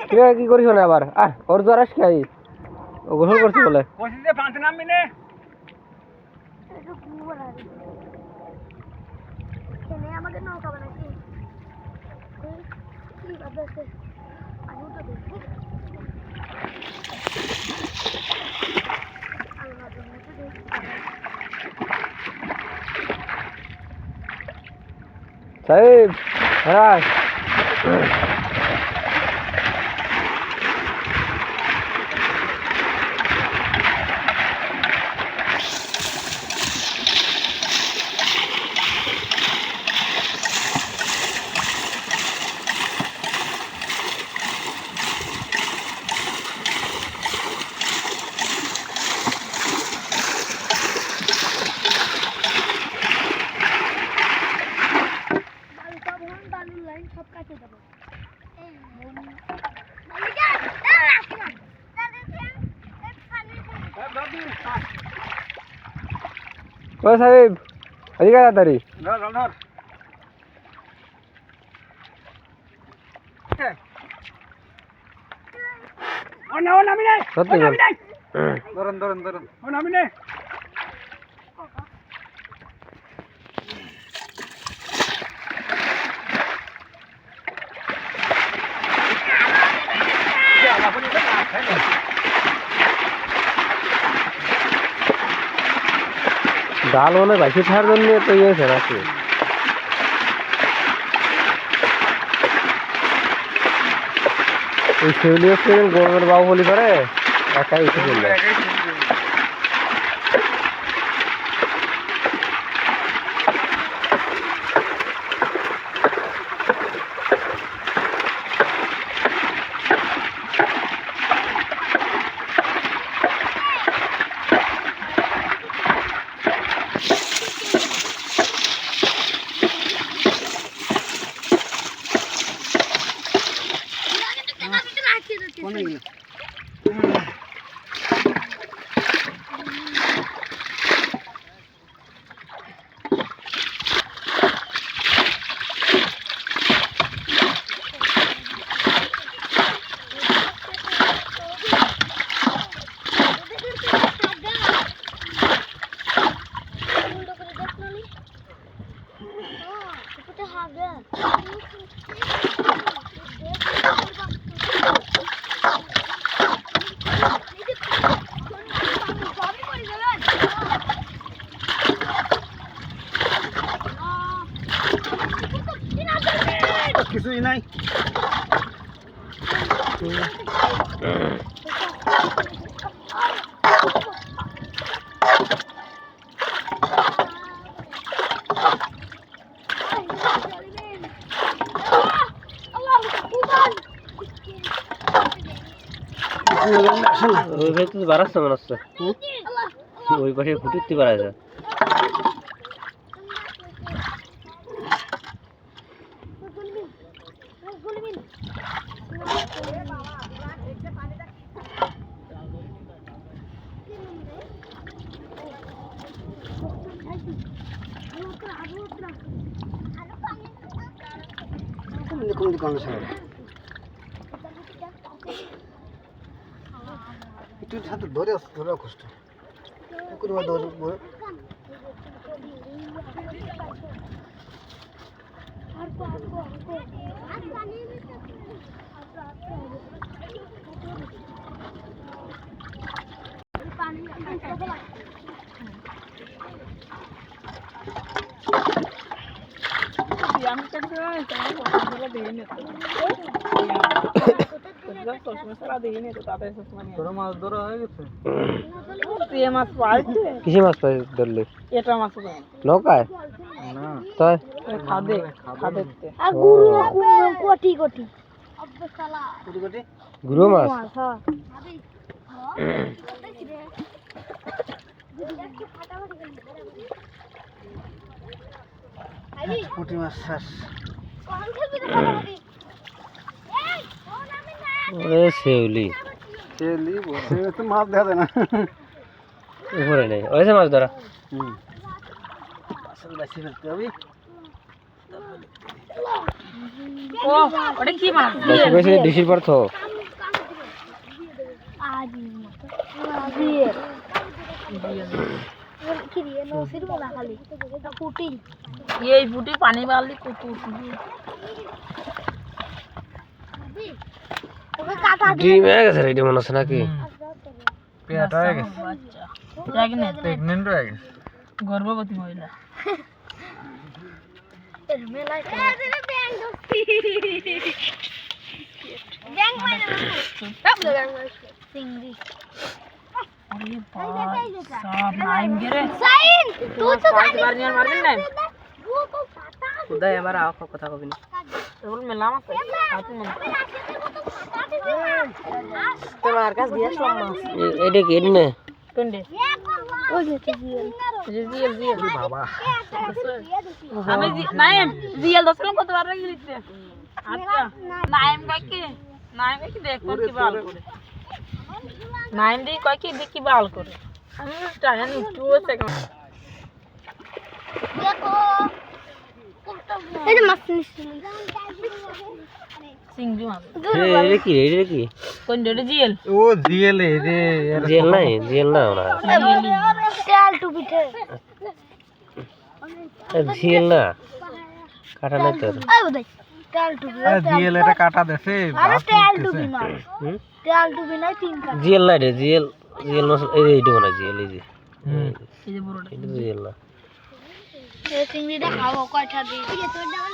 কি করিস না আবার ওর দ্বারা খাই ও গোসল করছি বলে কোশিতে পাঁচ নামবি নে আমাকে নৌকা বানাইছি কি বাদাছে আমি তো দেখব সাহেব হ্যাঁ ও সাহেব এদিকে তাড়াতাড়ি ধর ধর ও নামি নে সত্যি বল ধরুন ও নামি নে ডাল মনে বাইশে থাকার জন্য তো ইয়ে হয়েছে নাকি এই শিউলি হচ্ছে গরমের বাহুবলি করে একাই উঠে চলবে কিছুই নাই ওই ভাই তো বাড়াচ্ছে মনে হচ্ছে ওই পাশে ফুটিতে বাড়াচ্ছে একটু হাতে ধরে ধরা কষ্ট মাছ ধরা হয়ে গেছে কিসে মাছ পাই ধরলি এটা মাছ নৌকায় না তাই খাদে আর গুরু কোটি কোটি গুরু মাছ পুঁটি মাছ শেষ শিউলি তো মাছ দেখা যায় না উপরে নেই ওইসে মাছ ধরা বেশি ফেলতে হবে বেশি বেশি ডিসির পর তো আজি মতো জিয়ে কি রে নসির বলা খালি এটা পুটি এই ফুটি পানি বালি কত উঠবি ওকে কাটা ডিম হয়ে গেছে রেডি মনে হচ্ছে নাকি পেট হয়ে গেছে বাচ্চা জাগনে প্রেগনেন্ট হয়ে গেছে গর্ভবতী মহিলা এর মেলায় ব্যাং দস্তি ব্যাং মাইরা সব ব্যাং মাইরা সিংড়ি আরে বাবা সব নাইম গেরে সাইন তুই তো বার নিয়ে মারবেন না ও তো পাতা উদয় আমার আও কথা কবি না তোর মেলাম আছে হাতে মন তোমার কাছে দিয়ে আসলাম মাছ এটা কি এনে কোনডে ওই যে জিয়ে জিএল বাবা আমি নাইম জিএল দসলাম কত বার গেলিতে আচ্ছা নাইম কাকি দেখ কোন কি বাল করে নাইম দি কয় কি দেখি বাল করে আমি টাকা নি 2 সেকেন্ড দেখো এই যে মাছ নিছি সিংজু মাছ এটা কি কোন ডে জিএল ও জিএলে রে জেল না ওরা তেল টুপিতে জেল না কাটা নাই তো এই বুদাই তেল টুপি আরে জিএল এটা কাটা দেছে আরে তেল টুপি মার হুম তেল টুপি নাই তিন কাটা জেল না রে জেল মাছ এইটা মনে জেল এই যে এই যে বড়টা এটা জেল না এই চিংড়িটা খাবো কয়টা দিই ঠিক আছে তোর ডাবল